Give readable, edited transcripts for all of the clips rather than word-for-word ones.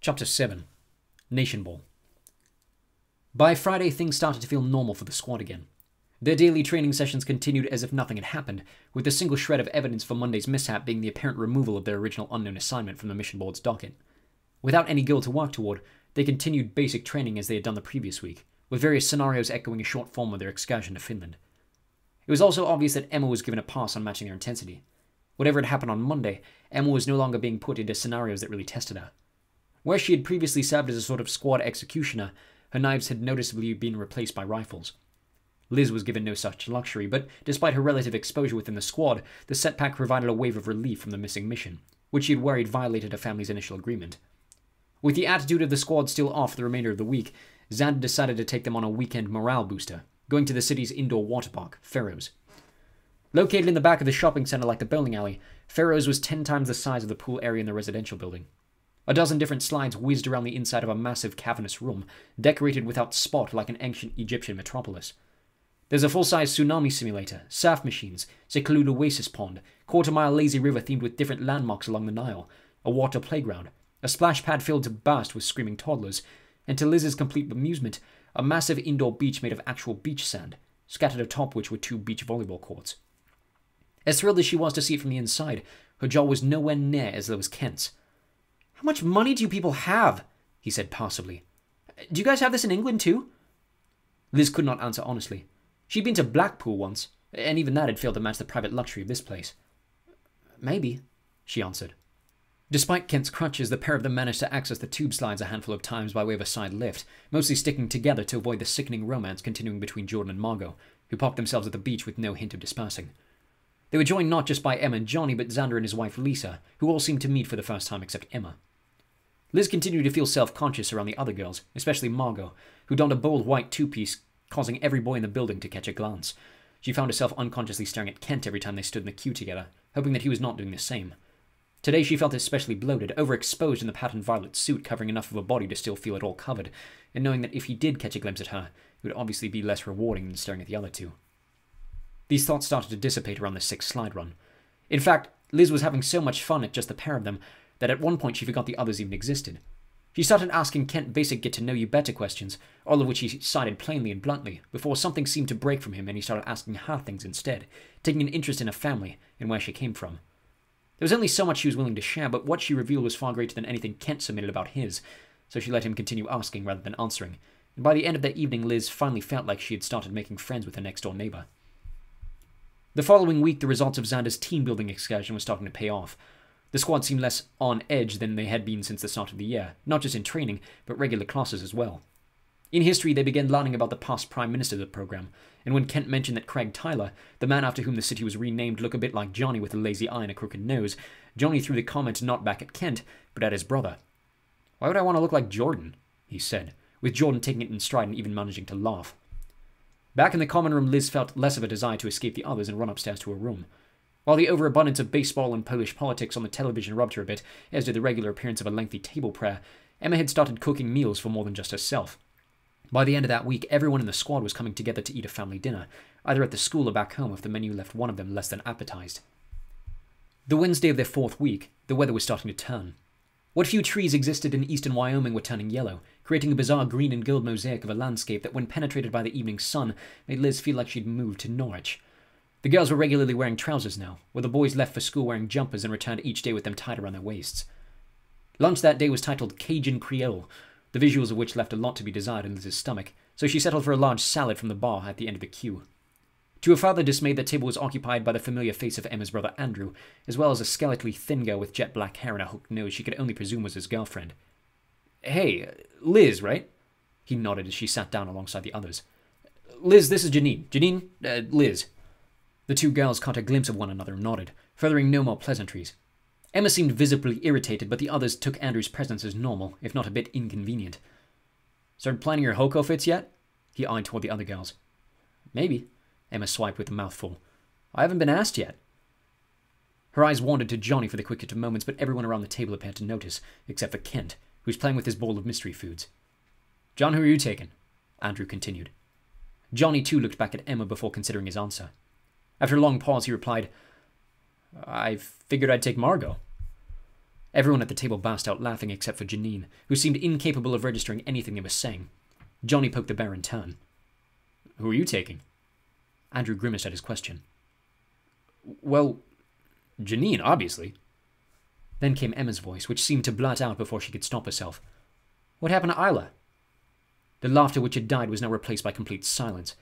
Chapter 7. Nationball. By Friday, things started to feel normal for the squad again. Their daily training sessions continued as if nothing had happened, with the single shred of evidence for Monday's mishap being the apparent removal of their original unknown assignment from the mission board's docket. Without any goal to work toward, they continued basic training as they had done the previous week, with various scenarios echoing a short form of their excursion to Finland. It was also obvious that Emma was given a pass on matching their intensity. Whatever had happened on Monday, Emma was no longer being put into scenarios that really tested her. Where she had previously served as a sort of squad executioner, her knives had noticeably been replaced by rifles. Liz was given no such luxury, but despite her relative exposure within the squad, the setback provided a wave of relief from the missing mission, which she had worried violated her family's initial agreement. With the attitude of the squad still off for the remainder of the week, Xander decided to take them on a weekend morale booster, going to the city's indoor water park, Farrow's. Located in the back of the shopping center like the bowling alley, Farrow's was 10 times the size of the pool area in the residential building. A dozen different slides whizzed around the inside of a massive cavernous room, decorated without spot like an ancient Egyptian metropolis. There's a full-size tsunami simulator, surf machines, secluded oasis pond, quarter-mile lazy river themed with different landmarks along the Nile, a water playground, a splash pad filled to burst with screaming toddlers, and to Liz's complete amusement, a massive indoor beach made of actual beach sand, scattered atop which were 2 beach volleyball courts. As thrilled as she was to see it from the inside, her jaw was nowhere near as low as Kent's. "How much money do you people have?" he said passively. "Do you guys have this in England too?" Liz could not answer honestly. She'd been to Blackpool once, and even that had failed to match the private luxury of this place. "Maybe," she answered. Despite Kent's crutches, the pair of them managed to access the tube slides a handful of times by way of a side lift, mostly sticking together to avoid the sickening romance continuing between Jordan and Margot, who parked themselves at the beach with no hint of dispersing. They were joined not just by Emma and Johnny, but Xander and his wife Lisa, who all seemed to meet for the first time except Emma. Liz continued to feel self-conscious around the other girls, especially Margot, who donned a bold white two-piece, causing every boy in the building to catch a glance. She found herself unconsciously staring at Kent every time they stood in the queue together, hoping that he was not doing the same. Today she felt especially bloated, overexposed in the patterned violet suit covering enough of her body to still feel it all covered, and knowing that if he did catch a glimpse at her, it would obviously be less rewarding than staring at the other two. These thoughts started to dissipate around the 6th slide run. In fact, Liz was having so much fun at just the pair of them that at one point she forgot the others even existed. She started asking Kent basic get-to-know-you-better questions, all of which he cited plainly and bluntly, before something seemed to break from him and he started asking her things instead, taking an interest in her family and where she came from. There was only so much she was willing to share, but what she revealed was far greater than anything Kent submitted about his, so she let him continue asking rather than answering, and by the end of that evening Liz finally felt like she had started making friends with her next-door neighbor. The following week, the results of Xander's team-building excursion were starting to pay off. The squad seemed less on edge than they had been since the start of the year, not just in training, but regular classes as well. In history, they began learning about the past Prime Minister of the program, and when Kent mentioned that Craig Tyler, the man after whom the city was renamed, looked a bit like Johnny with a lazy eye and a crooked nose, Johnny threw the comment not back at Kent, but at his brother. "Why would I want to look like Jordan?" he said, with Jordan taking it in stride and even managing to laugh. Back in the common room, Liz felt less of a desire to escape the others and run upstairs to her room. While the overabundance of baseball and Polish politics on the television rubbed her a bit, as did the regular appearance of a lengthy table prayer, Emma had started cooking meals for more than just herself. By the end of that week, everyone in the squad was coming together to eat a family dinner, either at the school or back home if the menu left one of them less than appetized. The Wednesday of their 4th week, the weather was starting to turn. What few trees existed in eastern Wyoming were turning yellow, creating a bizarre green and gold mosaic of a landscape that, when penetrated by the evening sun, made Liz feel like she'd moved to Norwich. The girls were regularly wearing trousers now, while the boys left for school wearing jumpers and returned each day with them tied around their waists. Lunch that day was titled Cajun Creole, the visuals of which left a lot to be desired in Liz's stomach, so she settled for a large salad from the bar at the end of the queue. To her further dismay, the table was occupied by the familiar face of Emma's brother Andrew, as well as a skeletally thin girl with jet black hair and a hooked nose she could only presume was his girlfriend. "Hey, Liz, right?" He nodded as she sat down alongside the others. "Liz, this is Janine. Janine, Liz." The two girls caught a glimpse of one another and nodded, furthering no more pleasantries. Emma seemed visibly irritated, but the others took Andrew's presence as normal, if not a bit inconvenient. "Started planning your Hoko fits yet?" He eyed toward the other girls. "Maybe." Emma swiped with a mouthful. "I haven't been asked yet." Her eyes wandered to Johnny for the quickest of moments, but everyone around the table appeared to notice, except for Kent, who was playing with his bowl of mystery foods. "John, who are you taking?" Andrew continued. Johnny too looked back at Emma before considering his answer. After a long pause, he replied, "I figured I'd take Margot." Everyone at the table burst out laughing except for Janine, who seemed incapable of registering anything they were saying. Johnny poked the bear in turn. "Who are you taking?" Andrew grimaced at his question. "Well, Janine, obviously." Then came Emma's voice, which seemed to blurt out before she could stop herself. "What happened to Isla?" The laughter which had died was now replaced by complete silence.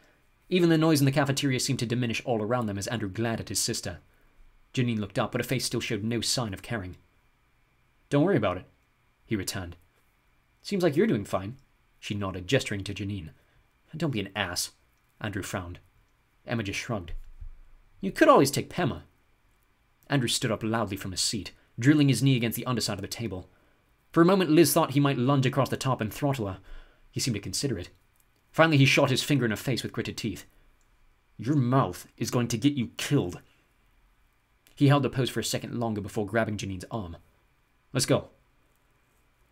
Even the noise in the cafeteria seemed to diminish all around them as Andrew glared at his sister. Janine looked up, but her face still showed no sign of caring. "Don't worry about it," he returned. "Seems like you're doing fine." She nodded, gesturing to Janine. "Don't be an ass." Andrew frowned. Emma just shrugged. "You could always take Pema." Andrew stood up loudly from his seat, drilling his knee against the underside of the table. For a moment Liz thought he might lunge across the top and throttle her. He seemed to consider it. Finally he shot his finger in her face with gritted teeth. "Your mouth is going to get you killed." He held the pose for a second longer before grabbing Janine's arm. "Let's go."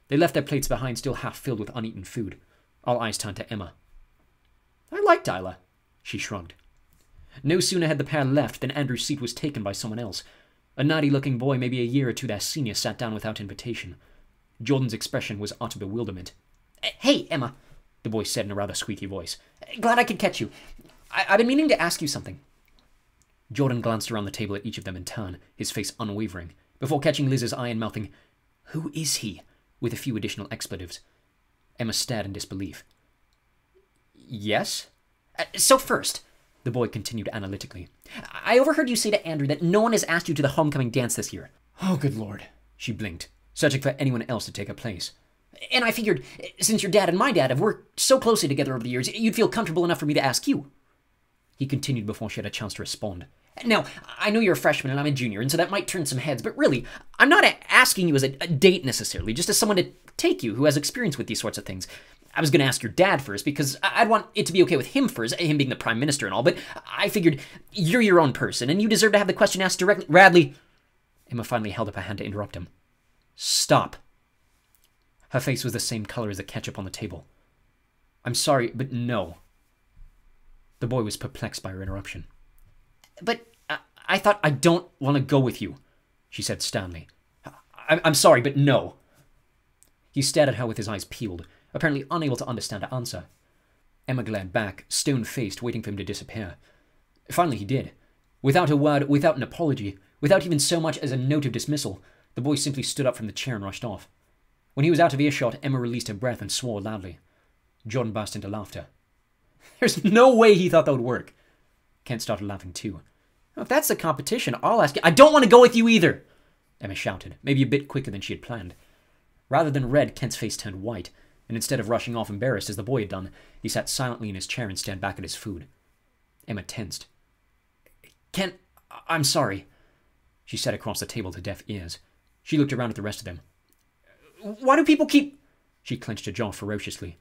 They left their plates behind, still half filled with uneaten food. All eyes turned to Emma. "I liked Isla," she shrugged. No sooner had the pair left than Andrew's seat was taken by someone else. A nerdy-looking boy, maybe a year or two their senior, sat down without invitation. Jordan's expression was utter bewilderment. "Hey, Emma," the boy said in a rather squeaky voice. "Glad I could catch you. I've been meaning to ask you something." Jordan glanced around the table at each of them in turn, his face unwavering, before catching Liz's eye and mouthing, "Who is he?" with a few additional expletives. Emma stared in disbelief. "Yes?" "So first," the boy continued analytically, "I overheard you say to Andrew that no one has asked you to the homecoming dance this year." "Oh, good Lord," she blinked, searching for anyone else to take her place. "And I figured, since your dad and my dad have worked so closely together over the years, you'd feel comfortable enough for me to ask you." He continued before she had a chance to respond. "Now, I know you're a freshman and I'm a junior, and so that might turn some heads, but really, I'm not asking you as a date necessarily, just as someone to take you who has experience with these sorts of things. I was going to ask your dad first, because I'd want it to be okay with him first, him being the prime minister and all, but I figured you're your own person, and you deserve to have the question asked directly." "Radley!" Emma finally held up a hand to interrupt him. "Stop." Her face was the same color as the ketchup on the table. "I'm sorry, but no." The boy was perplexed by her interruption. "But I thought—" "I don't want to go with you," she said sternly. I'm sorry, but no." He stared at her with his eyes peeled, apparently unable to understand her answer. Emma glared back, stone-faced, waiting for him to disappear. Finally he did. Without a word, without an apology, without even so much as a note of dismissal, the boy simply stood up from the chair and rushed off. When he was out of earshot, Emma released her breath and swore loudly. Jordan burst into laughter. "There's no way he thought that would work." Kent started laughing too. "If that's the competition, I'll ask you—" "I don't want to go with you either!" Emma shouted, maybe a bit quicker than she had planned. Rather than red, Kent's face turned white, and instead of rushing off embarrassed as the boy had done, he sat silently in his chair and stared back at his food. Emma tensed. "Kent, I'm sorry," she said across the table to deaf ears. She looked around at the rest of them. "Why do people keep—" She clenched her jaw ferociously.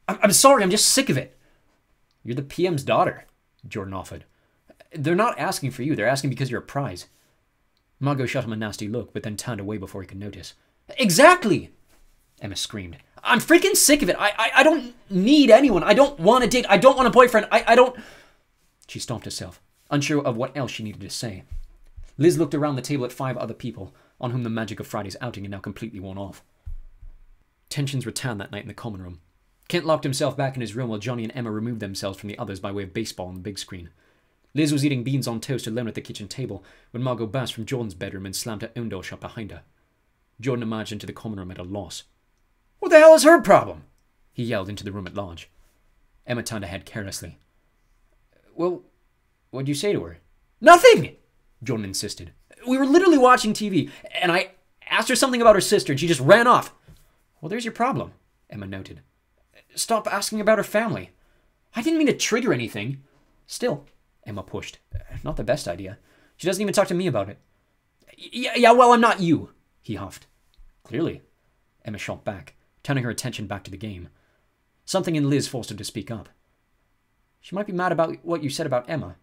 I'm sorry, I'm just sick of it." "You're the PM's daughter," Jordan offered. "They're not asking for you, they're asking because you're a prize." Margot shot him a nasty look, but then turned away before he could notice. "Exactly!" Emma screamed. "I'm freaking sick of it. I don't need anyone. I don't want a date. I don't want a boyfriend. I don't—" She stopped herself, unsure of what else she needed to say. Liz looked around the table at 5 other people, on whom the magic of Friday's outing had now completely worn off. Tensions returned that night in the common room. Kent locked himself back in his room while Johnny and Emma removed themselves from the others by way of baseball on the big screen. Liz was eating beans on toast alone at the kitchen table when Margot burst from Jordan's bedroom and slammed her own door shut behind her. Jordan emerged into the common room at a loss. "What the hell is her problem?" he yelled into the room at large. Emma turned her head carelessly. "Well, what'd you say to her?" "Nothing!" Jordan insisted. "We were literally watching TV, and I asked her something about her sister, and she just ran off." "Well, there's your problem," Emma noted. "Stop asking about her family." "I didn't mean to trigger anything." "Still," Emma pushed. "Not the best idea. She doesn't even talk to me about it." Yeah, well, I'm not you," he huffed. "Clearly," Emma shot back, turning her attention back to the game. Something in Liz forced her to speak up. "She might be mad about what you said about Emma."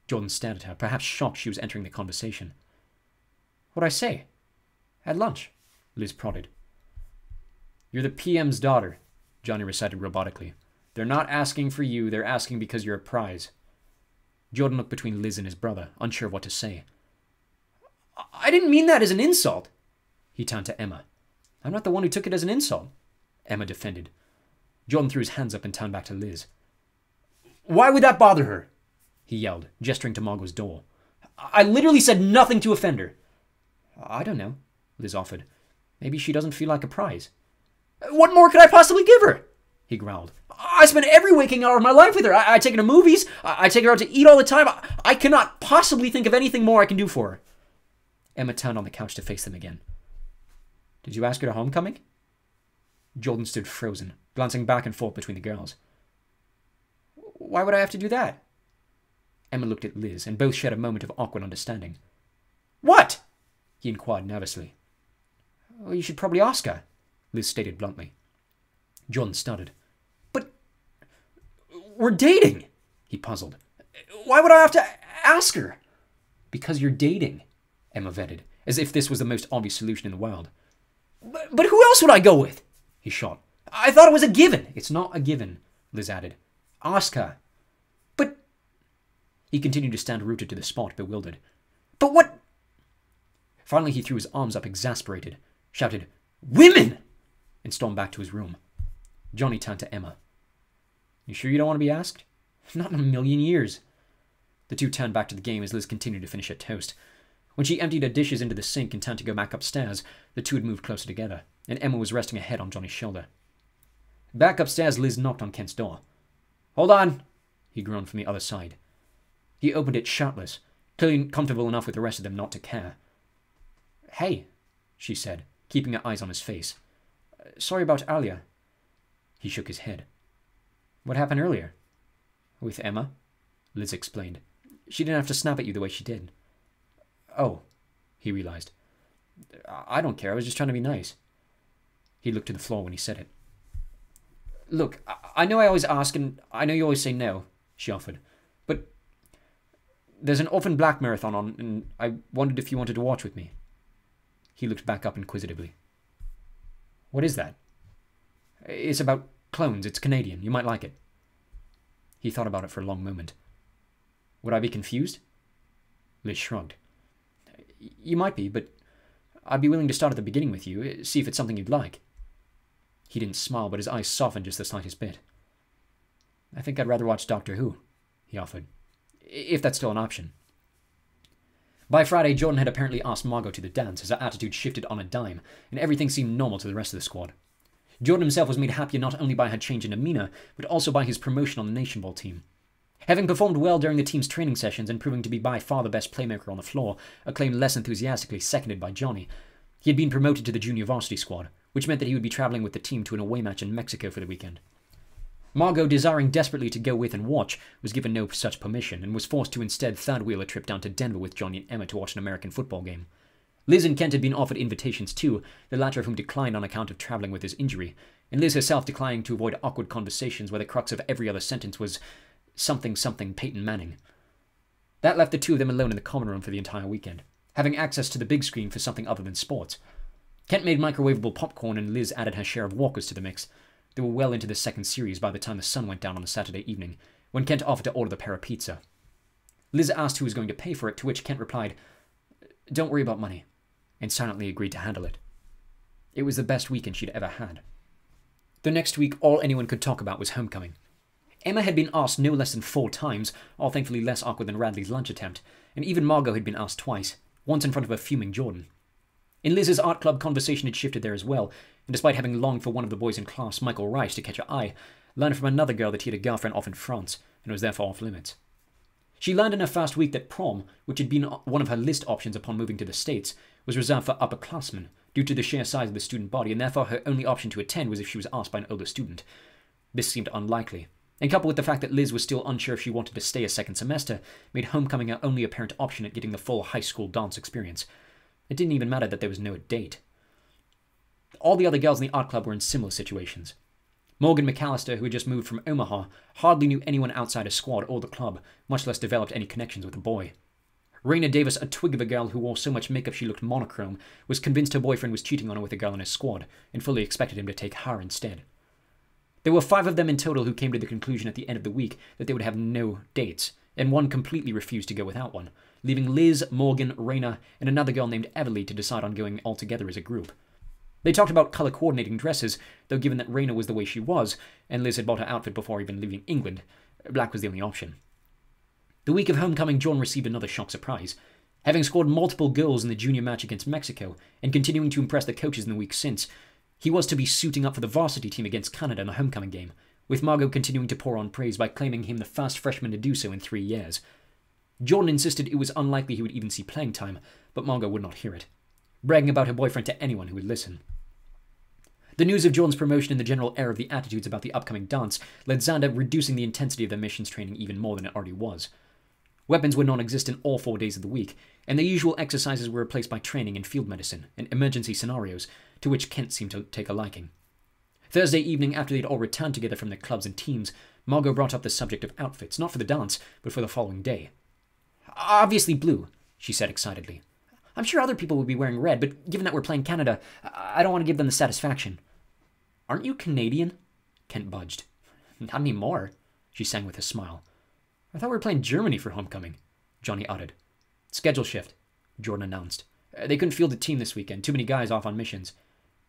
Jordan stared at her, perhaps shocked she was entering the conversation. "What'd I say?" "At lunch," Liz prodded. "You're the PM's daughter," Johnny recited robotically. "They're not asking for you, they're asking because you're a prize." Jordan looked between Liz and his brother, unsure of what to say. "I didn't mean that as an insult," He turned to Emma. I'm not the one who took it as an insult, Emma defended. Jordan threw his hands up and turned back to Liz. Why would that bother her? He yelled, gesturing to Margot's door. I literally said nothing to offend her. I don't know, Liz offered. Maybe she doesn't feel like a prize. What more could I possibly give her? He growled. I spend every waking hour of my life with her. I take her to movies. I take her out to eat all the time. I cannot possibly think of anything more I can do for her. Emma turned on the couch to face them again. Did you ask her to homecoming? Jordan stood frozen, glancing back and forth between the girls. Why would I have to do that? Emma looked at Liz, and both shared a moment of awkward understanding. What? He inquired nervously. Well, you should probably ask her, Liz stated bluntly. Jordan stuttered. But we're dating, he puzzled. Why would I have to ask her? Because you're dating, Emma vented, as if this was the most obvious solution in the world. But who else would I go with? He shot. I thought it was a given. It's not a given, Liz added. Ask her. But... He continued to stand rooted to the spot, bewildered. But what... Finally he threw his arms up, exasperated, shouted, Women! And stormed back to his room. Johnny turned to Emma. You sure you don't want to be asked? Not in a million years. The two turned back to the game as Liz continued to finish her toast. When she emptied her dishes into the sink and turned to go back upstairs, the two had moved closer together, and Emma was resting her head on Johnny's shoulder. Back upstairs, Liz knocked on Kent's door. Hold on, he groaned from the other side. He opened it shirtless, clearly comfortable enough with the rest of them not to care. Hey, she said, keeping her eyes on his face. Sorry about earlier. He shook his head. What happened earlier? With Emma, Liz explained. She didn't have to snap at you the way she did. Oh, he realized. I don't care, I was just trying to be nice. He looked to the floor when he said it. Look, I know I always ask, and I know you always say no, she offered. But there's an Orphan Black marathon on, and I wondered if you wanted to watch with me. He looked back up inquisitively. What is that? It's about clones. It's Canadian. You might like it. He thought about it for a long moment. Would I be confused? Liz shrugged. You might be, but I'd be willing to start at the beginning with you, see if it's something you'd like. He didn't smile, but his eyes softened just the slightest bit. I think I'd rather watch Doctor Who, he offered, if that's still an option. By Friday, Jordan had apparently asked Margot to the dance as her attitude shifted on a dime, and everything seemed normal to the rest of the squad. Jordan himself was made happier not only by her change in demeanor, but also by his promotion on the Nationball team. Having performed well during the team's training sessions and proving to be by far the best playmaker on the floor, acclaimed less enthusiastically seconded by Johnny, he had been promoted to the junior varsity squad, which meant that he would be traveling with the team to an away match in Mexico for the weekend. Margot, desiring desperately to go with and watch, was given no such permission, and was forced to instead third-wheel a trip down to Denver with Johnny and Emma to watch an American football game. Liz and Kent had been offered invitations too, the latter of whom declined on account of traveling with his injury, and Liz herself declining to avoid awkward conversations where the crux of every other sentence was something Peyton Manning. That left the two of them alone in the common room for the entire weekend, having access to the big screen for something other than sports. Kent made microwavable popcorn and Liz added her share of Walkers to the mix. They were well into the second series by the time the sun went down on the Saturday evening, when Kent offered to order the pair of pizza. Liz asked who was going to pay for it, to which Kent replied, "Don't worry about money," and silently agreed to handle it. It was the best weekend she'd ever had. The next week, all anyone could talk about was homecoming. Emma had been asked no less than 4 times, all thankfully less awkward than Radley's lunch attempt, and even Margot had been asked twice, once in front of a fuming Jordan. In Liz's art club, conversation had shifted there as well, and despite having longed for one of the boys in class, Michael Rice, to catch her eye, learned from another girl that he had a girlfriend off in France, and was therefore off limits. She learned in her first week that prom, which had been one of her list options upon moving to the States, was reserved for upperclassmen, due to the sheer size of the student body, and therefore her only option to attend was if she was asked by an older student. This seemed unlikely, and coupled with the fact that Liz was still unsure if she wanted to stay a second semester, made homecoming her only apparent option at getting the full high school dance experience. It didn't even matter that there was no date. All the other girls in the art club were in similar situations. Morgan McAllister, who had just moved from Omaha, hardly knew anyone outside her squad or the club, much less developed any connections with a boy. Raina Davis, a twig of a girl who wore so much makeup she looked monochrome, was convinced her boyfriend was cheating on her with a girl in his squad, and fully expected him to take her instead. There were 5 of them in total who came to the conclusion at the end of the week that they would have no dates, and one completely refused to go without one, leaving Liz, Morgan, Raina, and another girl named Everly to decide on going all together as a group. They talked about colour coordinating dresses, though given that Raina was the way she was, and Liz had bought her outfit before even leaving England, black was the only option. The week of homecoming, John received another shock surprise. Having scored multiple goals in the junior match against Mexico, and continuing to impress the coaches in the weeks since, he was to be suiting up for the varsity team against Canada in the homecoming game, with Margot continuing to pour on praise by claiming him the first freshman to do so in 3 years. Jordan insisted it was unlikely he would even see playing time, but Margot would not hear it, bragging about her boyfriend to anyone who would listen. The news of Jordan's promotion and the general air of the attitudes about the upcoming dance led Xander reducing the intensity of their missions training even more than it already was. Weapons were non-existent all 4 days of the week, and the usual exercises were replaced by training in field medicine and emergency scenarios, to which Kent seemed to take a liking. Thursday evening, after they'd all returned together from their clubs and teams, Margot brought up the subject of outfits, not for the dance, but for the following day. "Obviously blue," she said excitedly. "I'm sure other people would be wearing red, but given that we're playing Canada, I don't want to give them the satisfaction." "Aren't you Canadian?" Kent budged. "Not anymore," she sang with a smile. "I thought we were playing Germany for homecoming," Johnny uttered. "Schedule shift," Jordan announced. "They couldn't field a team this weekend, too many guys off on missions.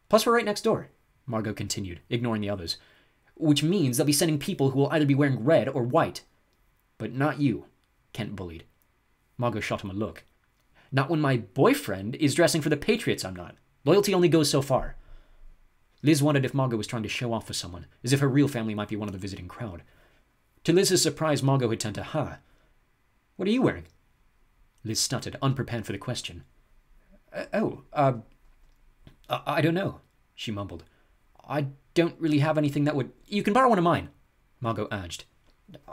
Plus we're right next door," Margot continued, ignoring the others. "Which means they'll be sending people who will either be wearing red or white." "But not you," Kent bullied. Margot shot him a look. "Not when my boyfriend is dressing for the Patriots, I'm not. Loyalty only goes so far." Liz wondered if Margot was trying to show off for someone, as if her real family might be one of the visiting crowd. To Liz's surprise, Margot had turned to her. "What are you wearing?" Liz stuttered, unprepared for the question. I don't know," she mumbled. "I don't really have anything that would—" "You can borrow one of mine," Margot urged.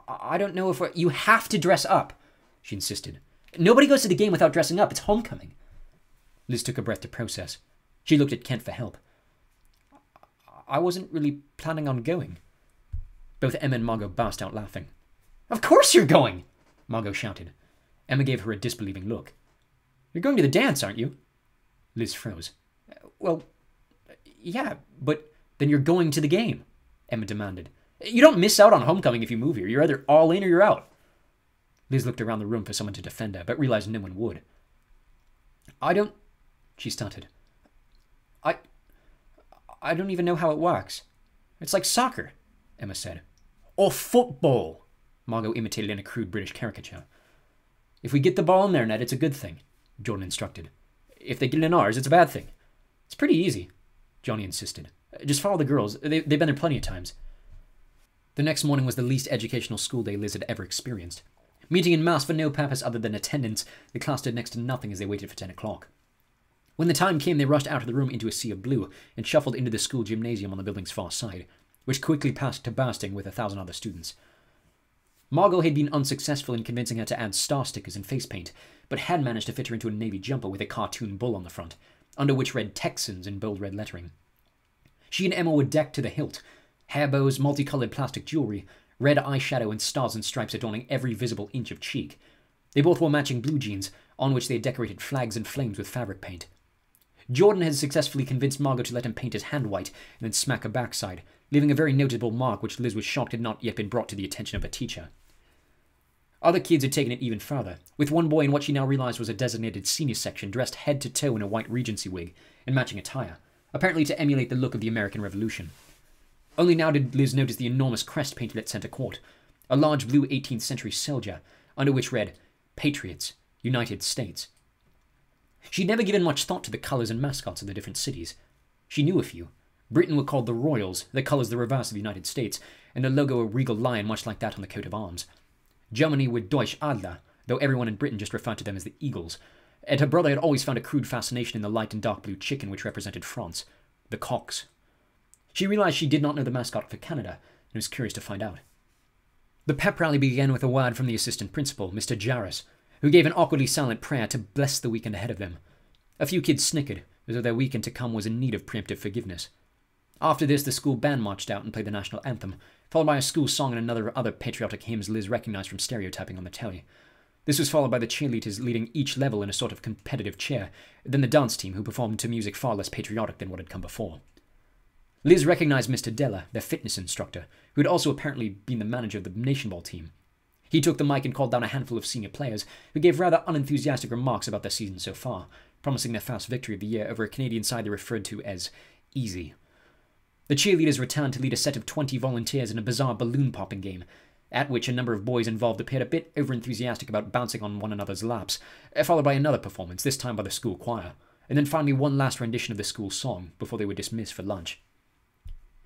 "I don't know if we're—" "You have to dress up," she insisted. "Nobody goes to the game without dressing up. It's homecoming." Liz took a breath to process. She looked at Kent for help. "I wasn't really planning on going." Both Emma and Margot burst out laughing. "Of course you're going!" Margot shouted. Emma gave her a disbelieving look. "You're going to the dance, aren't you?" Liz froze. "Well, yeah, but then you're going to the game," Emma demanded. "You don't miss out on homecoming if you move here. You're either all in or you're out." Liz looked around the room for someone to defend her, but realized no one would. "I don't—" she stuttered. I don't even know how it works. It's like soccer," Emma said. "Or football," Margot imitated in a crude British caricature. "If we get the ball in their net, it's a good thing," Jordan instructed. "If they get it in ours, it's a bad thing." "It's pretty easy," Johnny insisted. "Just follow the girls. They've been there plenty of times." The next morning was the least educational school day Liz had ever experienced. Meeting in mass for no purpose other than attendance, the class did next to nothing as they waited for 10 o'clock. When the time came, they rushed out of the room into a sea of blue and shuffled into the school gymnasium on the building's far side, which quickly passed to bursting with 1,000 other students. Margot had been unsuccessful in convincing her to add star stickers and face paint, but had managed to fit her into a navy jumper with a cartoon bull on the front, under which read Texans in bold red lettering. She and Emma were decked to the hilt, hair bows, multicolored plastic jewelry, red eyeshadow, and stars and stripes adorning every visible inch of cheek. They both wore matching blue jeans, on which they had decorated flags and flames with fabric paint. Jordan had successfully convinced Margot to let him paint his hand white and then smack her backside, leaving a very noticeable mark which Liz was shocked had not yet been brought to the attention of a teacher. Other kids had taken it even further, with one boy in what she now realized was a designated senior section dressed head to toe in a white Regency wig and matching attire, apparently to emulate the look of the American Revolution. Only now did Liz notice the enormous crest painted at center court, a large blue 18th century soldier, under which read, "Patriots, United States." She'd never given much thought to the colours and mascots of the different cities. She knew a few. Britain were called the Royals, the colours the reverse of the United States, and the logo a regal lion much like that on the coat of arms. Germany were Deutsche Adler, though everyone in Britain just referred to them as the Eagles, and her brother had always found a crude fascination in the light and dark blue chicken which represented France, the Cocks. She realized she did not know the mascot for Canada, and was curious to find out. The pep rally began with a word from the assistant principal, Mr. Jarris, who gave an awkwardly silent prayer to bless the weekend ahead of them. A few kids snickered, as though their weekend to come was in need of preemptive forgiveness. After this, the school band marched out and played the national anthem, followed by a school song and other patriotic hymns Liz recognized from stereotyping on the telly. This was followed by the cheerleaders leading each level in a sort of competitive cheer, then the dance team, who performed to music far less patriotic than what had come before. Liz recognized Mr. Della, their fitness instructor, who had also apparently been the manager of the Nationball team. He took the mic and called down a handful of senior players, who gave rather unenthusiastic remarks about their season so far, promising their first victory of the year over a Canadian side they referred to as easy. The cheerleaders returned to lead a set of 20 volunteers in a bizarre balloon-popping game, at which a number of boys involved appeared a bit overenthusiastic about bouncing on one another's laps, followed by another performance, this time by the school choir, and then finally one last rendition of the school song before they were dismissed for lunch.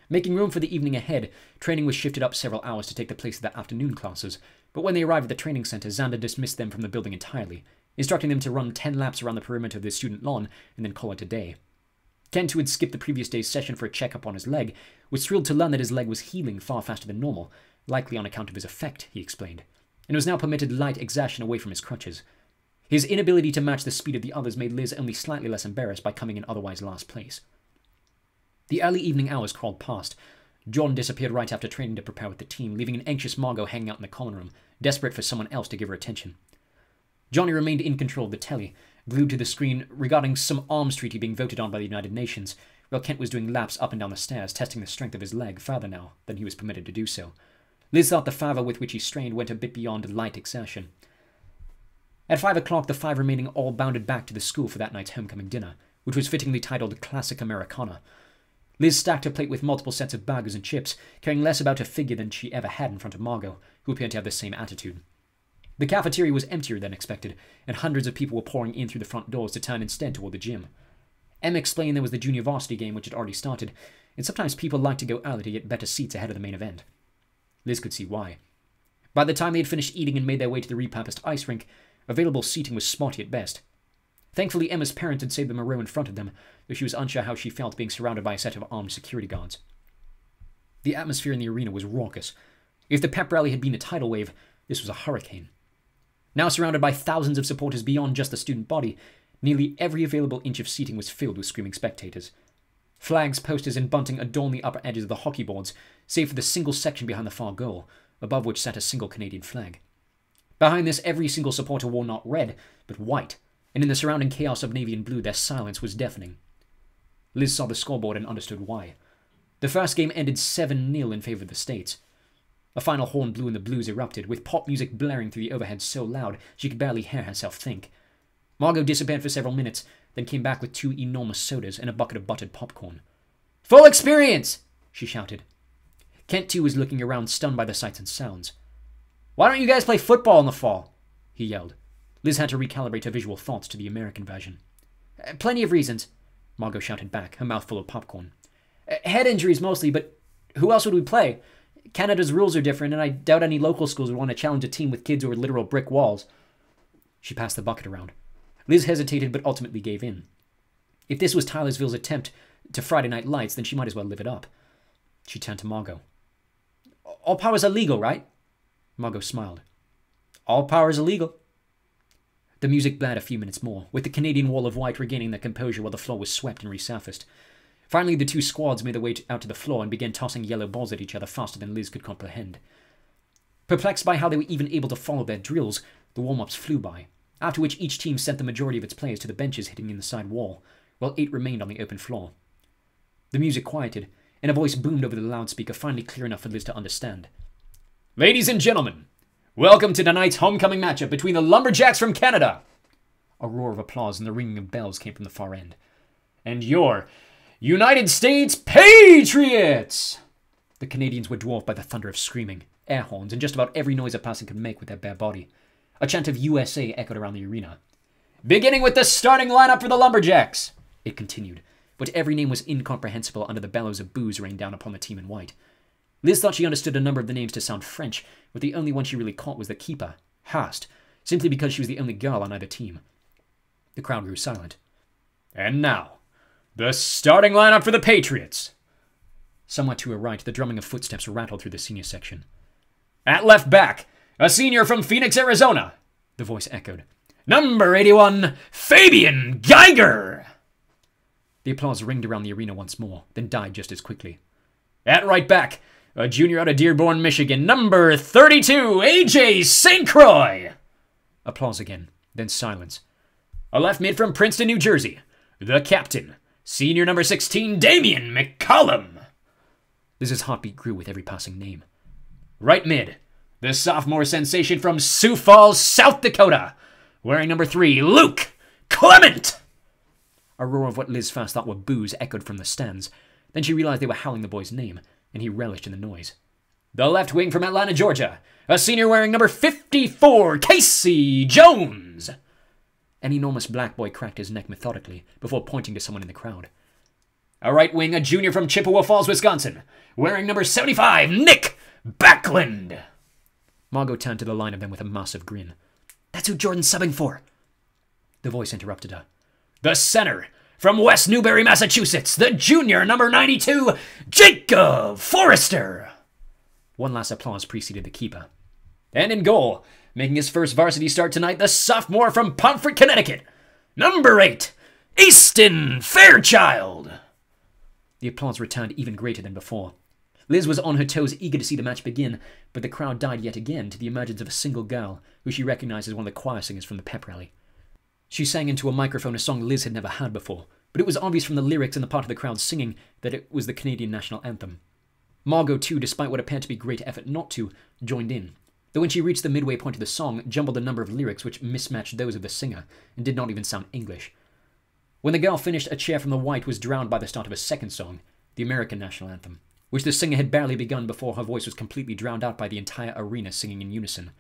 Making room for the evening ahead, training was shifted up several hours to take the place of the afternoon classes, but when they arrived at the training center, Xander dismissed them from the building entirely, instructing them to run 10 laps around the perimeter of the student lawn and then call it a day. Kent, who had skipped the previous day's session for a checkup on his leg, was thrilled to learn that his leg was healing far faster than normal, likely on account of his effect, he explained, and was now permitted light exertion away from his crutches. His inability to match the speed of the others made Liz only slightly less embarrassed by coming in otherwise last place. The early evening hours crawled past. John disappeared right after training to prepare with the team, leaving an anxious Margot hanging out in the common room, desperate for someone else to give her attention. Johnny remained in control of the telly, glued to the screen regarding some arms treaty being voted on by the United Nations, while Kent was doing laps up and down the stairs, testing the strength of his leg further now than he was permitted to do so. Liz thought the fervour with which he strained went a bit beyond light exertion. At 5 o'clock, the 5 remaining all bounded back to the school for that night's homecoming dinner, which was fittingly titled Classic Americana. Liz stacked her plate with multiple sets of burgers and chips, caring less about her figure than she ever had in front of Margot, who appeared to have the same attitude. The cafeteria was emptier than expected, and hundreds of people were pouring in through the front doors to turn instead toward the gym. Em explained there was the junior varsity game which had already started, and sometimes people liked to go early to get better seats ahead of the main event. Liz could see why. By the time they had finished eating and made their way to the repurposed ice rink, available seating was spotty at best. Thankfully, Emma's parents had saved them a row in front of them, though she was unsure how she felt being surrounded by a set of armed security guards. The atmosphere in the arena was raucous. If the pep rally had been a tidal wave, this was a hurricane. Now surrounded by thousands of supporters beyond just the student body, nearly every available inch of seating was filled with screaming spectators. Flags, posters, and bunting adorned the upper edges of the hockey boards, save for the single section behind the far goal, above which sat a single Canadian flag. Behind this, every single supporter wore not red, but white, and in the surrounding chaos of navy and blue, their silence was deafening. Liz saw the scoreboard and understood why. The first game ended 7-0 in favor of the States. A final horn blew and the Blues erupted, with pop music blaring through the overhead so loud she could barely hear herself think. Margot disappeared for several minutes, then came back with 2 enormous sodas and a bucket of buttered popcorn. "Full experience!" she shouted. Kent, too, was looking around, stunned by the sights and sounds. "Why don't you guys play football in the fall?" he yelled. Liz had to recalibrate her visual thoughts to the American version. "Plenty of reasons," Margot shouted back, her mouth full of popcorn. "Head injuries mostly, but who else would we play? Canada's rules are different, and I doubt any local schools would want to challenge a team with kids over literal brick walls." She passed the bucket around. Liz hesitated, but ultimately gave in. If this was Tylersville's attempt to Friday Night Lights, then she might as well live it up. She turned to Margot. "All powers are legal, right?" Margot smiled. "All powers are legal." The music blared a few minutes more, with the Canadian wall of white regaining their composure while the floor was swept and resurfaced. Finally, the 2 squads made their way out to the floor and began tossing yellow balls at each other faster than Liz could comprehend. Perplexed by how they were even able to follow their drills, the warm-ups flew by, after which each team sent the majority of its players to the benches hitting in the side wall, while 8 remained on the open floor. The music quieted, and a voice boomed over the loudspeaker, finally clear enough for Liz to understand. "Ladies and gentlemen, welcome to tonight's homecoming matchup between the Lumberjacks from Canada!" A roar of applause and the ringing of bells came from the far end. "And your United States Patriots!" The Canadians were dwarfed by the thunder of screaming, air horns, and just about every noise a person could make with their bare body. A chant of USA echoed around the arena. "Beginning with the starting lineup for the Lumberjacks," it continued, but every name was incomprehensible under the bellows of boos rained down upon the team in white. Liz thought she understood a number of the names to sound French, but the only one she really caught was the keeper, Hast, simply because she was the only girl on either team. The crowd grew silent. "And now, the starting lineup for the Patriots." Somewhat to her right, the drumming of footsteps rattled through the senior section. "At left back, a senior from Phoenix, Arizona," the voice echoed. "Number 81, Fabian Geiger." The applause ringed around the arena once more, then died just as quickly. "At right back, a junior out of Dearborn, Michigan, number 32, AJ St. Croix." Applause again, then silence. "A left mid from Princeton, New Jersey, the captain, senior number 16, Damian McCollum." Liz's heartbeat grew with every passing name. "Right mid, The sophomore sensation from Sioux Falls, South Dakota, wearing number 3, Luke Clement! A roar of what Liz first thought were boos echoed from the stands. Then she realized they were howling the boy's name, and he relished in the noise. The left wing from Atlanta, Georgia, a senior wearing number 54, Casey Jones! An enormous black boy cracked his neck methodically before pointing to someone in the crowd. A right wing, a junior from Chippewa Falls, Wisconsin, wearing number 75, Nick Backlund! Margot turned to the line of them with a massive grin. That's who Jordan's subbing for. The voice interrupted her. The center, from West Newbury, Massachusetts, the junior, number 92, Jacob Forrester! One last applause preceded the keeper. And in goal, making his first varsity start tonight, the sophomore from Pomfret, Connecticut, number 8, Easton Fairchild! The applause returned even greater than before. Liz was on her toes, eager to see the match begin, but the crowd died yet again to the emergence of a single girl, who she recognized as one of the choir singers from the pep rally. She sang into a microphone a song Liz had never heard before, but it was obvious from the lyrics and the part of the crowd singing that it was the Canadian national anthem. Margot, too, despite what appeared to be great effort not to, joined in, though when she reached the midway point of the song, jumbled a number of lyrics which mismatched those of the singer, and did not even sound English. When the girl finished, a cheer from the white was drowned by the start of a second song, the American national anthem, which the singer had barely begun before her voice was completely drowned out by the entire arena singing in unison.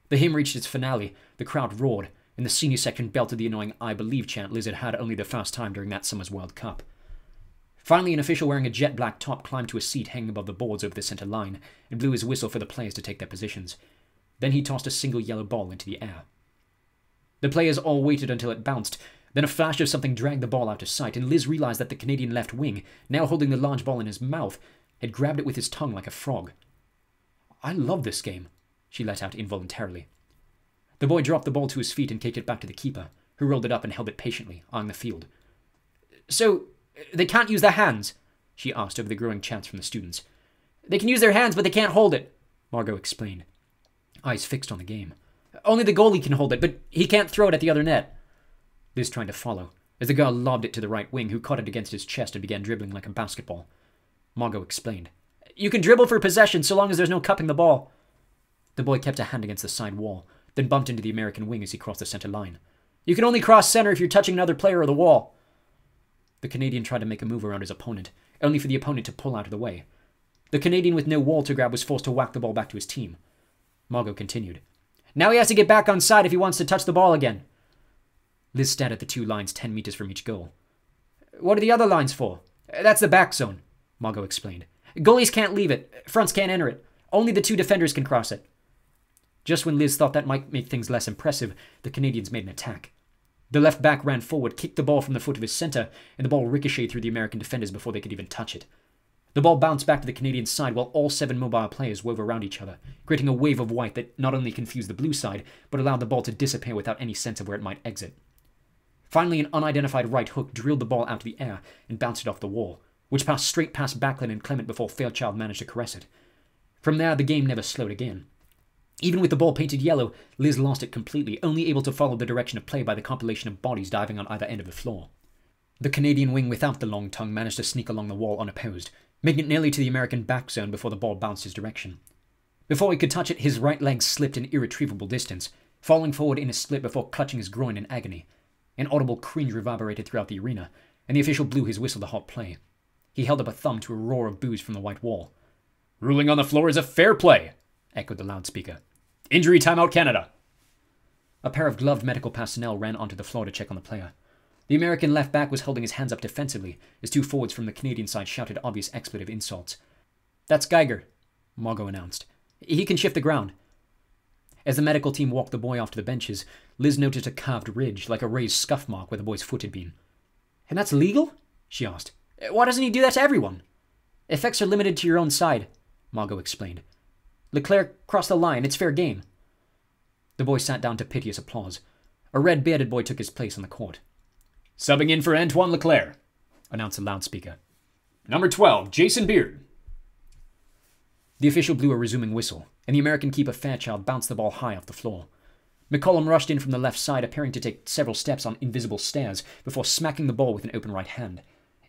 The hymn reached its finale, the crowd roared, and the senior section belted the annoying I Believe chant Liz had had only the first time during that summer's World Cup. Finally, an official wearing a jet black top climbed to a seat hanging above the boards over the center line and blew his whistle for the players to take their positions. Then he tossed a single yellow ball into the air. The players all waited until it bounced. Then a flash of something dragged the ball out of sight, and Liz realized that the Canadian left wing, now holding the large ball in his mouth, had grabbed it with his tongue like a frog. I love this game, she let out involuntarily. The boy dropped the ball to his feet and kicked it back to the keeper, who rolled it up and held it patiently, eyeing the field. So, they can't use their hands? She asked over the growing chants from the students. They can use their hands, but they can't hold it, Margot explained, eyes fixed on the game. Only the goalie can hold it, but he can't throw it at the other net. Liz tried to follow, as the girl lobbed it to the right wing, who caught it against his chest and began dribbling like a basketball. Margot explained. You can dribble for possession so long as there's no cupping the ball. The boy kept a hand against the side wall, then bumped into the American wing as he crossed the center line. You can only cross center if you're touching another player or the wall. The Canadian tried to make a move around his opponent, only for the opponent to pull out of the way. The Canadian with no wall to grab was forced to whack the ball back to his team. Margot continued. Now he has to get back on side if he wants to touch the ball again. Liz stared at the 2 lines 10 meters from each goal. What are the other lines for? That's the back zone, Margot explained. Goalies can't leave it. Fronts can't enter it. Only the 2 defenders can cross it. Just when Liz thought that might make things less impressive, the Canadians made an attack. The left back ran forward, kicked the ball from the foot of his center, and the ball ricocheted through the American defenders before they could even touch it. The ball bounced back to the Canadian side while all 7 mobile players wove around each other, creating a wave of white that not only confused the blue side, but allowed the ball to disappear without any sense of where it might exit. Finally, an unidentified right hook drilled the ball out of the air and bounced it off the wall, which passed straight past Backlund and Clement before Fairchild managed to caress it. From there, the game never slowed again. Even with the ball painted yellow, Liz lost it completely, only able to follow the direction of play by the compilation of bodies diving on either end of the floor. The Canadian wing without the long tongue managed to sneak along the wall unopposed, making it nearly to the American back zone before the ball bounced his direction. Before he could touch it, his right leg slipped an irretrievable distance, falling forward in a split before clutching his groin in agony. An audible cringe reverberated throughout the arena, and the official blew his whistle to halt play. He held up a thumb to a roar of boos from the white wall. Ruling on the floor is a fair play, echoed the loudspeaker. Injury timeout, Canada. A pair of gloved medical personnel ran onto the floor to check on the player. The American left back was holding his hands up defensively as 2 forwards from the Canadian side shouted obvious expletive insults. That's Geiger, Margot announced. He can shift the ground. As the medical team walked the boy off to the benches, Liz noticed a carved ridge, like a raised scuff mark where the boy's foot had been. And that's legal? She asked. Why doesn't he do that to everyone? Effects are limited to your own side, Margot explained. Leclerc crossed the line. It's fair game. The boy sat down to piteous applause. A red-bearded boy took his place on the court. Subbing in for Antoine Leclerc, announced the loudspeaker. Number 12, Jason Beard. The official blew a resuming whistle, and the American keeper Fairchild bounced the ball high off the floor. McCollum rushed in from the left side, appearing to take several steps on invisible stairs before smacking the ball with an open right hand.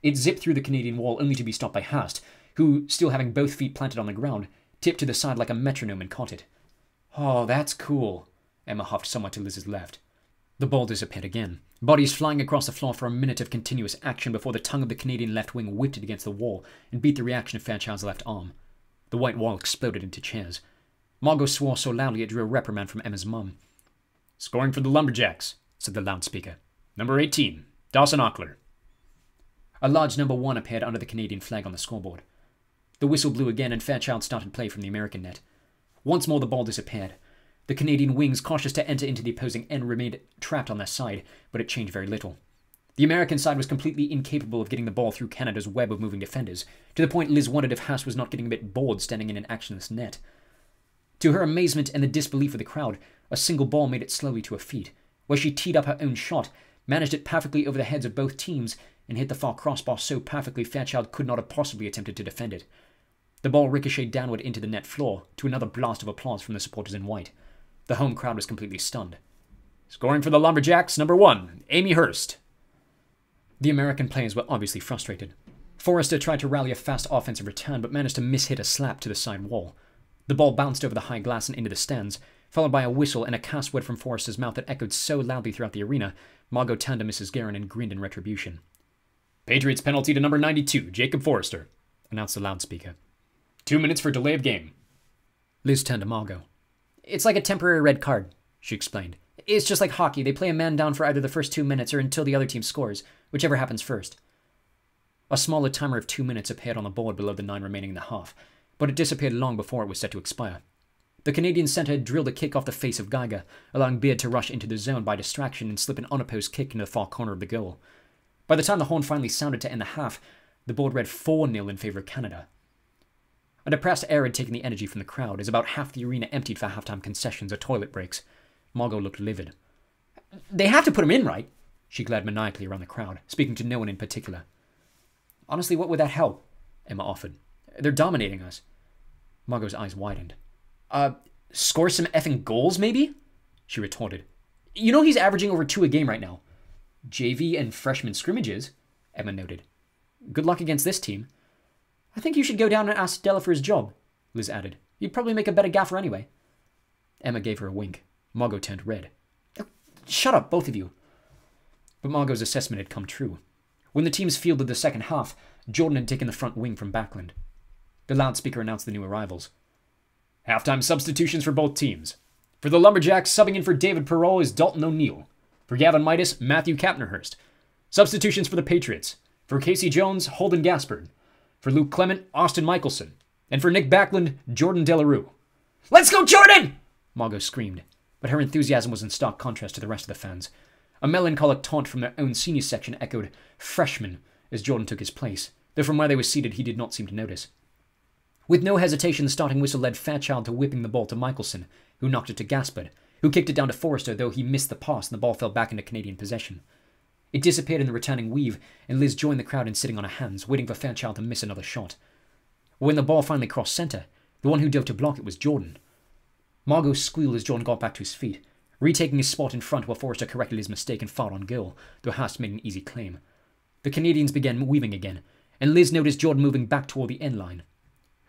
It zipped through the Canadian wall only to be stopped by Hurst, who, still having both feet planted on the ground, tipped to the side like a metronome and caught it, Oh, that's cool, Emma huffed somewhat to Liz's left. The ball disappeared again, bodies flying across the floor for a minute of continuous action before the tongue of the Canadian left wing whipped it against the wall and beat the reaction of Fairchild's left arm. The white wall exploded into cheers. Margot swore so loudly it drew a reprimand from Emma's mum. "Scoring for the Lumberjacks," said the loudspeaker. "Number 18, Dawson Ockler." A large number 1 appeared under the Canadian flag on the scoreboard. The whistle blew again and Fairchild started play from the American net. Once more the ball disappeared. The Canadian wings, cautious to enter into the opposing end, remained trapped on their side, but it changed very little. The American side was completely incapable of getting the ball through Canada's web of moving defenders, to the point Liz wondered if Haas was not getting a bit bored standing in an actionless net. To her amazement and the disbelief of the crowd, a single ball made it slowly to her feet, where she teed up her own shot, managed it perfectly over the heads of both teams, and hit the far crossbar so perfectly Fairchild could not have possibly attempted to defend it. The ball ricocheted downward into the net floor, to another blast of applause from the supporters in white. The home crowd was completely stunned. "Scoring for the Lumberjacks, number 1, Amy Hurst." The American players were obviously frustrated. Forrester tried to rally a fast offensive return, but managed to miss-hit a slap to the side wall. The ball bounced over the high glass and into the stands, followed by a whistle and a cuss word from Forrester's mouth that echoed so loudly throughout the arena, Margot turned to Mrs. Guerin and grinned in retribution. "Patriots penalty to number 92, Jacob Forrester," announced the loudspeaker. 2 minutes for delay of game. Liz turned to Margot. "It's like a temporary red card," she explained. "It's just like hockey. They play a man down for either the first 2 minutes or until the other team scores, whichever happens first." A smaller timer of 2 minutes appeared on the board below the 9 remaining in the half, but it disappeared long before it was set to expire. The Canadian centre had drilled a kick off the face of Geiger, allowing Beard to rush into the zone by distraction and slip an unopposed kick into the far corner of the goal. By the time the horn finally sounded to end the half, the board read 4-0 in favour of Canada. A depressed air had taken the energy from the crowd, as about half the arena emptied for halftime concessions or toilet breaks. Margot looked livid. "They have to put him in, right?" She glared maniacally around the crowd, speaking to no one in particular. "Honestly, what would that help?" Emma offered. "They're dominating us." Margot's eyes widened. Score some effing goals, maybe?" she retorted. "You know he's averaging over 2 a game right now." "JV and freshman scrimmages," Emma noted. "Good luck against this team." "I think you should go down and ask Della for his job," Liz added. "You'd probably make a better gaffer anyway." Emma gave her a wink. Margot turned red. "Oh, shut up, both of you." But Margot's assessment had come true. When the teams fielded the second half, Jordan had taken the front wing from Backlund. The loudspeaker announced the new arrivals. "Halftime substitutions for both teams. For the Lumberjacks, subbing in for David Perreault is Dalton O'Neill. For Gavin Midas, Matthew Kapnerhurst. Substitutions for the Patriots. For Casey Jones, Holden Gaspard. For Luke Clement, Austin Michelson. And for Nick Backlund, Jordan Delarue." "Let's go, Jordan!" Margot screamed, but her enthusiasm was in stark contrast to the rest of the fans. A melancholic taunt from their own senior section echoed "freshman" as Jordan took his place, though from where they were seated he did not seem to notice. With no hesitation, the starting whistle led Fairchild to whipping the ball to Michelson, who knocked it to Gaspard, who kicked it down to Forrester, though he missed the pass and the ball fell back into Canadian possession. It disappeared in the returning weave, and Liz joined the crowd in sitting on her hands, waiting for Fairchild to miss another shot. When the ball finally crossed centre, the one who dove to block it was Jordan. Margot squealed as Jordan got back to his feet, retaking his spot in front while Forrester corrected his mistake and fouled on goal, though Haas made an easy claim. The Canadians began weaving again, and Liz noticed Jordan moving back toward the end line.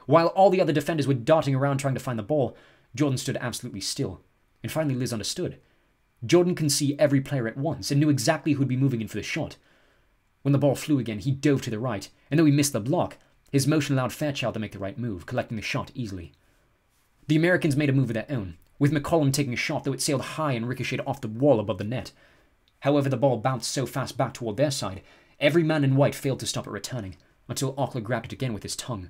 While all the other defenders were darting around trying to find the ball, Jordan stood absolutely still, and finally Liz understood. Jordan can see every player at once and knew exactly who'd be moving in for the shot. When the ball flew again, he dove to the right, and though he missed the block, his motion allowed Fairchild to make the right move, collecting the shot easily. The Americans made a move of their own, with McCollum taking a shot, though it sailed high and ricocheted off the wall above the net. However, the ball bounced so fast back toward their side, every man in white failed to stop it returning, until Ockler grabbed it again with his tongue.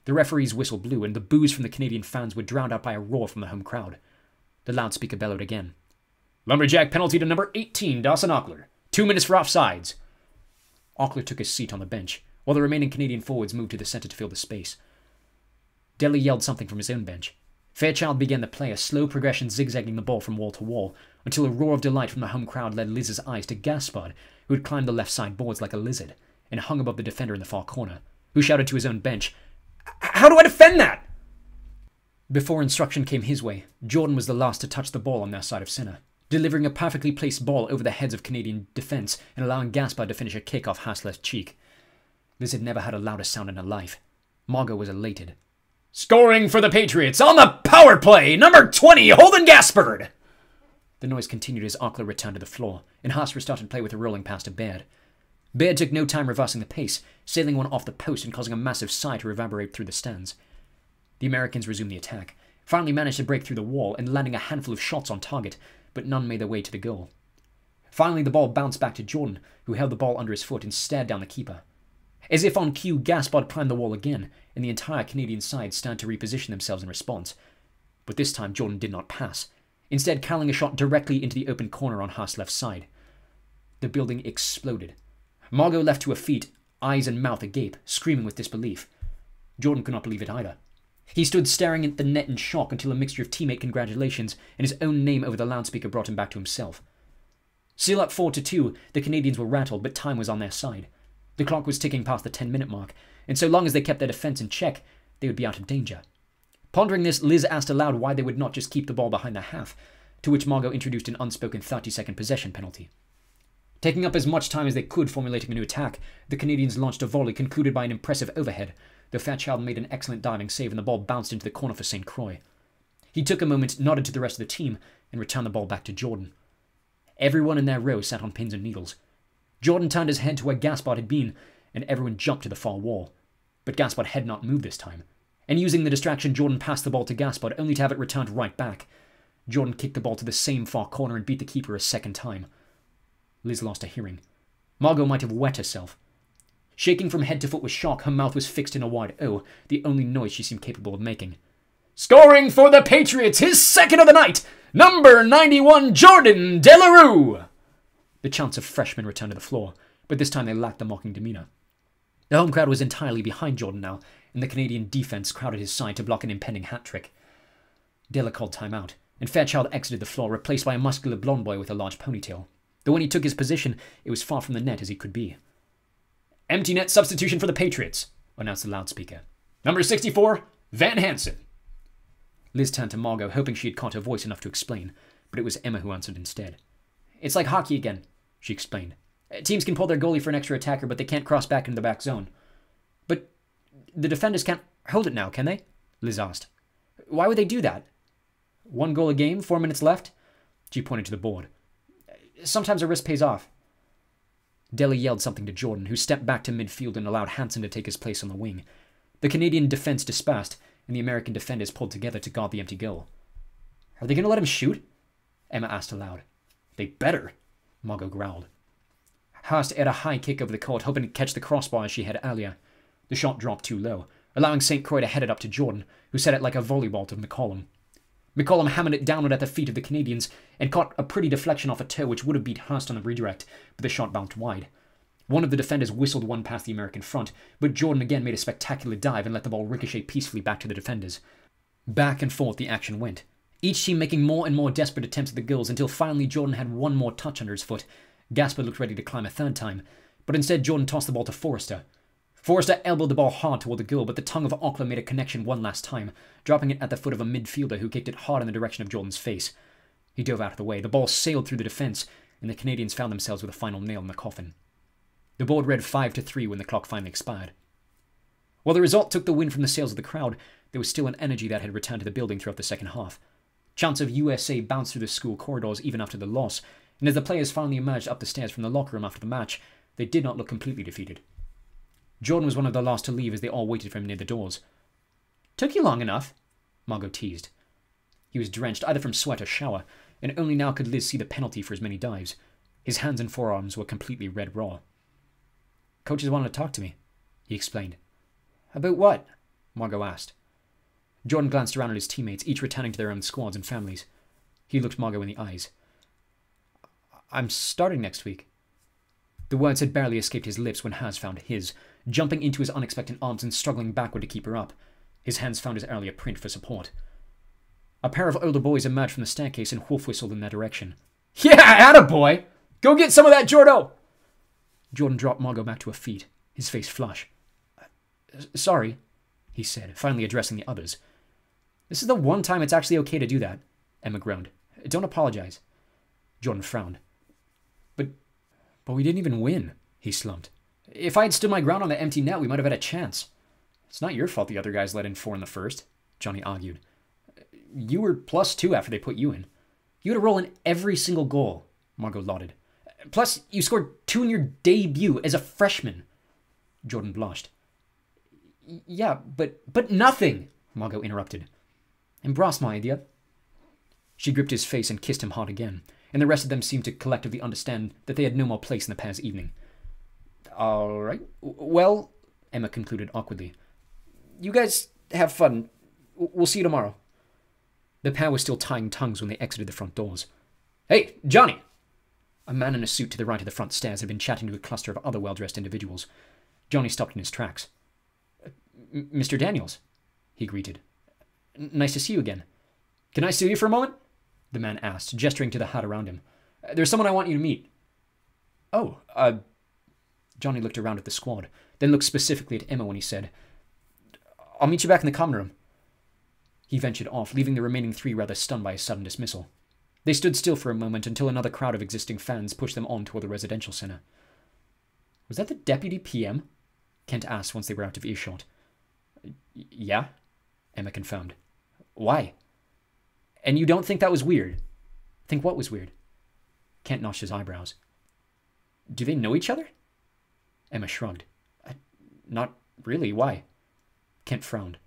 The referee's whistle blew, and the boos from the Canadian fans were drowned out by a roar from the home crowd. The loudspeaker bellowed again. "Lumberjack penalty to number 18, Dawson Ockler. 2 minutes for offsides." Ockler took his seat on the bench, while the remaining Canadian forwards moved to the centre to fill the space. Delhi yelled something from his own bench. Fairchild began the play, a slow progression zigzagging the ball from wall to wall, until a roar of delight from the home crowd led Liz's eyes to Gaspard, who had climbed the left side boards like a lizard, and hung above the defender in the far corner, who shouted to his own bench, "How do I defend that?" Before instruction came his way, Jordan was the last to touch the ball on their side of center, delivering a perfectly placed ball over the heads of Canadian defence and allowing Gaspard to finish a kick off Haas' left cheek. Liz had never had a louder sound in her life. Margot was elated. Scoring for the Patriots on the power play, number 20, Holden Gaspard! The noise continued as Auckler returned to the floor, and Haas restarted play with a rolling pass to Baird. Baird took no time reversing the pace, sailing one off the post and causing a massive sigh to reverberate through the stands. The Americans resumed the attack, finally managed to break through the wall and landing a handful of shots on target, but none made their way to the goal. Finally, the ball bounced back to Jordan, who held the ball under his foot and stared down the keeper. As if on cue, Gaspard climbed the wall again, and the entire Canadian side started to reposition themselves in response. But this time, Jordan did not pass, instead curling a shot directly into the open corner on Haas' left side. The building exploded. Margot left to her feet, eyes and mouth agape, screaming with disbelief. Jordan could not believe it either. He stood staring at the net in shock until a mixture of teammate congratulations and his own name over the loudspeaker brought him back to himself. Still up 4-2, the Canadians were rattled, but time was on their side. The clock was ticking past the 10-minute mark, and so long as they kept their defense in check, they would be out of danger. Pondering this, Liz asked aloud why they would not just keep the ball behind their half, to which Margot introduced an unspoken 30-second possession penalty. Taking up as much time as they could formulating a new attack, the Canadians launched a volley concluded by an impressive overhead, though Fairchild made an excellent diving save and the ball bounced into the corner for St. Croix. He took a moment, nodded to the rest of the team, and returned the ball back to Jordan. Everyone in their row sat on pins and needles. Jordan turned his head to where Gaspard had been, and everyone jumped to the far wall. But Gaspard had not moved this time, and using the distraction, Jordan passed the ball to Gaspard, only to have it returned right back. Jordan kicked the ball to the same far corner and beat the keeper a second time. Liz lost her hearing. Margot might have wet herself. Shaking from head to foot with shock, her mouth was fixed in a wide O, the only noise she seemed capable of making. Scoring for the Patriots, his second of the night, number 91, Jordan Delarue! The chants of freshmen returned to the floor, but this time they lacked the mocking demeanor. The home crowd was entirely behind Jordan now, and the Canadian defense crowded his side to block an impending hat trick. Della called timeout, and Fairchild exited the floor, replaced by a muscular blonde boy with a large ponytail. Though when he took his position, it was far from the net as he could be. Empty net substitution for the Patriots, announced the loudspeaker. Number 64, Van Hansen. Liz turned to Margot, hoping she had caught her voice enough to explain, but it was Emma who answered instead. It's like hockey again, she explained. Teams can pull their goalie for an extra attacker, but they can't cross back into the back zone. But the defenders can't hold it now, can they? Liz asked. Why would they do that? 1 goal a game, 4 minutes left? She pointed to the board. Sometimes a risk pays off. Della yelled something to Jordan, who stepped back to midfield and allowed Hansen to take his place on the wing. The Canadian defense dispersed, and the American defenders pulled together to guard the empty goal. Are they going to let him shoot? Emma asked aloud. They better, Margot growled. Hurst aired a high kick over the court, hoping to catch the crossbar as she had earlier. The shot dropped too low, allowing St. Croix to head it up to Jordan, who set it like a volleyball to McCollum. McCollum hammered it downward at the feet of the Canadians and caught a pretty deflection off a toe which would have beat Hurst on the redirect, but the shot bounced wide. One of the defenders whistled one past the American front, but Jordan again made a spectacular dive and let the ball ricochet peacefully back to the defenders. Back and forth the action went, each team making more and more desperate attempts at the goals until finally Jordan had one more touch under his foot. Gaspard looked ready to climb a third time, but instead Jordan tossed the ball to Forrester. Forrester elbowed the ball hard toward the goal, but the tongue of Auckler made a connection one last time, dropping it at the foot of a midfielder who kicked it hard in the direction of Jordan's face. He dove out of the way, the ball sailed through the defense, and the Canadians found themselves with a final nail in the coffin. The board read 5-3 when the clock finally expired. While the result took the win from the sails of the crowd, there was still an energy that had returned to the building throughout the second half. Chants of USA bounced through the school corridors even after the loss, and as the players finally emerged up the stairs from the locker room after the match, they did not look completely defeated. Jordan was one of the last to leave as they all waited for him near the doors. Took you long enough, Margot teased. He was drenched either from sweat or shower, and only now could Liz see the penalty for his many dives. His hands and forearms were completely red raw. Coaches wanted to talk to me, he explained. About what? Margot asked. Jordan glanced around at his teammates, each returning to their own squads and families. He looked Margot in the eyes. I'm starting next week. The words had barely escaped his lips when Haz found his, jumping into his unexpected arms and struggling backward to keep her up. His hands found his earlier print for support. A pair of older boys emerged from the staircase and wolf whistled in their direction. Yeah, attaboy! Go get some of that, Jordo! Jordan dropped Margot back to her feet, his face flush. Sorry, he said, finally addressing the others. This is the one time it's actually okay to do that, Emma groaned. Don't apologize. Jordan frowned. But we didn't even win, he slumped. If I had stood my ground on the empty net, we might have had a chance. It's not your fault the other guys let in 4 in the first, Johnny argued. You were +2 after they put you in. You had a role in every single goal, Margot lauded. Plus, you scored 2 in your debut as a freshman. Jordan blushed. Yeah, but nothing, Margot interrupted. Embrace my idea. She gripped his face and kissed him hard again, and the rest of them seemed to collectively understand that they had no more place in the pair's evening. All right. Well, Emma concluded awkwardly. You guys have fun. We'll see you tomorrow. The pair was still tying tongues when they exited the front doors. Hey, Johnny! A man in a suit to the right of the front stairs had been chatting to a cluster of other well-dressed individuals. Johnny stopped in his tracks. Mr. Daniels, he greeted. Nice to see you again. Can I see you for a moment? The man asked, gesturing to the hut around him. There's someone I want you to meet. Oh, Johnny looked around at the squad, then looked specifically at Emma when he said, I'll meet you back in the common room. He ventured off, leaving the remaining 3 rather stunned by his sudden dismissal. They stood still for a moment until another crowd of existing fans pushed them on toward the residential center. Was that the deputy PM? Kent asked once they were out of earshot. Yeah, Emma confirmed. Why? And you don't think that was weird? Think what was weird? Kent notched his eyebrows. Do they know each other? Emma shrugged. Not really. Why? Kent frowned.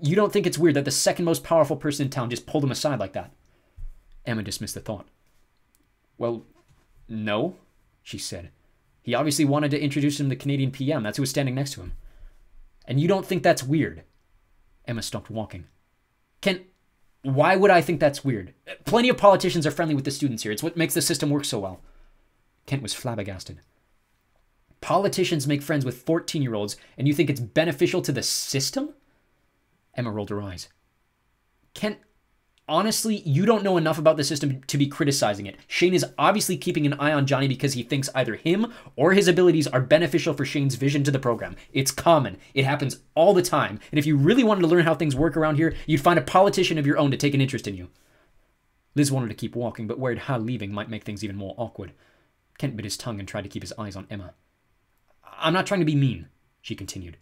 You don't think it's weird that the second most powerful person in town just pulled him aside like that? Emma dismissed the thought. Well, no, she said. He obviously wanted to introduce him to the Canadian PM. That's who was standing next to him. And you don't think that's weird? Emma stopped walking. Kent, why would I think that's weird? Plenty of politicians are friendly with the students here. It's what makes the system work so well. Kent was flabbergasted. Politicians make friends with 14-year-olds, and you think it's beneficial to the system? Emma rolled her eyes. Kent, honestly, you don't know enough about the system to be criticizing it. Shane is obviously keeping an eye on Johnny because he thinks either him or his abilities are beneficial for Shane's vision to the program. It's common. It happens all the time. And if you really wanted to learn how things work around here, you'd find a politician of your own to take an interest in you. Liz wanted to keep walking, but worried how leaving might make things even more awkward. Kent bit his tongue and tried to keep his eyes on Emma. I'm not trying to be mean, she continued.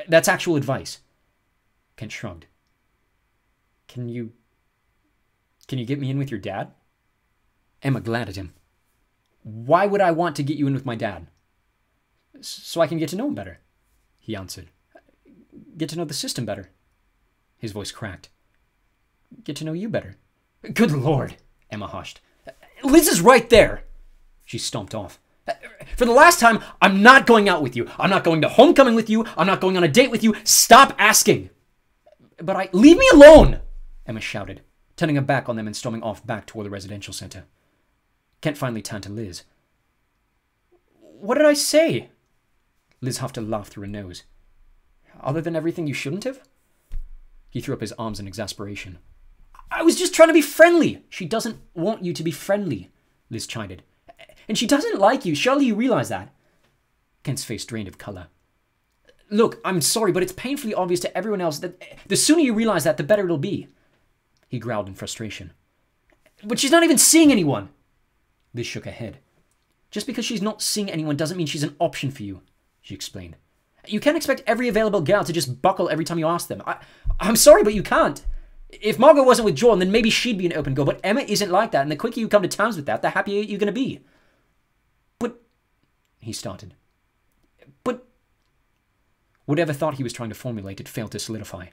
That's actual advice. Kent shrugged. Can you get me in with your dad? Emma glared at him. Why would I want to get you in with my dad? So I can get to know him better, he answered. Get to know the system better. His voice cracked. Get to know you better. Good Lord, Emma hushed. Liz is right there. She stomped off. For the last time, I'm not going out with you. I'm not going to homecoming with you. I'm not going on a date with you. Stop asking. But leave me alone, Emma shouted, turning her back on them and storming off back toward the residential center. Kent finally turned to Liz. What did I say? Liz huffed a laugh through her nose. Other than everything you shouldn't have? He threw up his arms in exasperation. I was just trying to be friendly. She doesn't want you to be friendly, Liz chided. And she doesn't like you. Surely you realize that. Kent's face drained of color. Look, I'm sorry, but it's painfully obvious to everyone else that the sooner you realize that, the better it'll be. He growled in frustration. But she's not even seeing anyone. Liz shook her head. Just because she's not seeing anyone doesn't mean she's an option for you, she explained. You can't expect every available girl to just buckle every time you ask them. I'm sorry, but you can't. If Margot wasn't with Jordan, then maybe she'd be an open goal, but Emma isn't like that, and the quicker you come to terms with that, the happier you're going to be. But, he started. But, whatever thought he was trying to formulate, it failed to solidify.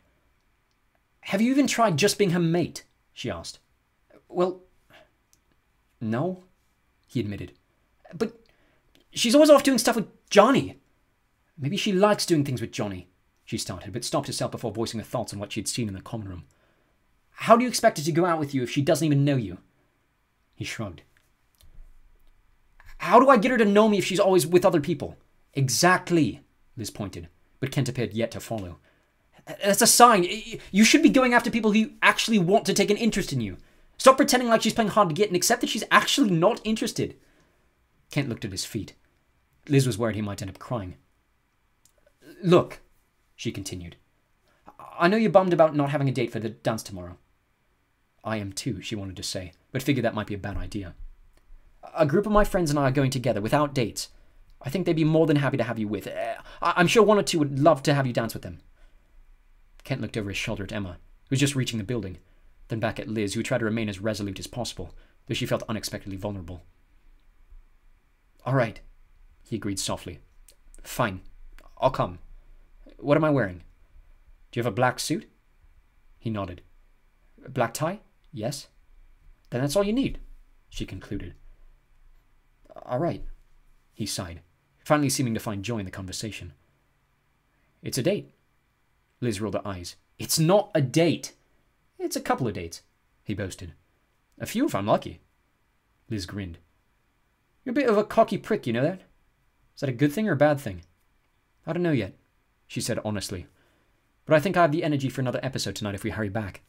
Have you even tried just being her mate? She asked. Well, no, he admitted. But she's always off doing stuff with Johnny. Maybe she likes doing things with Johnny, she started, but stopped herself before voicing her thoughts on what she'd seen in the common room. How do you expect her to go out with you if she doesn't even know you? He shrugged. How do I get her to know me if she's always with other people? Exactly, Liz pointed, but Kent appeared yet to follow. That's a sign. You should be going after people who actually want to take an interest in you. Stop pretending like she's playing hard to get and accept that she's actually not interested. Kent looked at his feet. Liz was worried he might end up crying. Look, she continued. I know you're bummed about not having a date for the dance tomorrow. I am too, she wanted to say, but figured that might be a bad idea. A group of my friends and I are going together without dates. I think they'd be more than happy to have you with. I'm sure one or two would love to have you dance with them. Kent looked over his shoulder at Emma, who was just reaching the building, then back at Liz, who tried to remain as resolute as possible, though she felt unexpectedly vulnerable. All right, he agreed softly. Fine, I'll come. What am I wearing? Do you have a black suit? He nodded. A black tie? Yes. Then that's all you need, she concluded. All right, he sighed, finally seeming to find joy in the conversation. It's a date. Liz rolled her eyes. It's not a date. It's a couple of dates, he boasted. A few if I'm lucky. Liz grinned. You're a bit of a cocky prick, you know that? Is that a good thing or a bad thing? I don't know yet, she said honestly. But I think I have the energy for another episode tonight if we hurry back.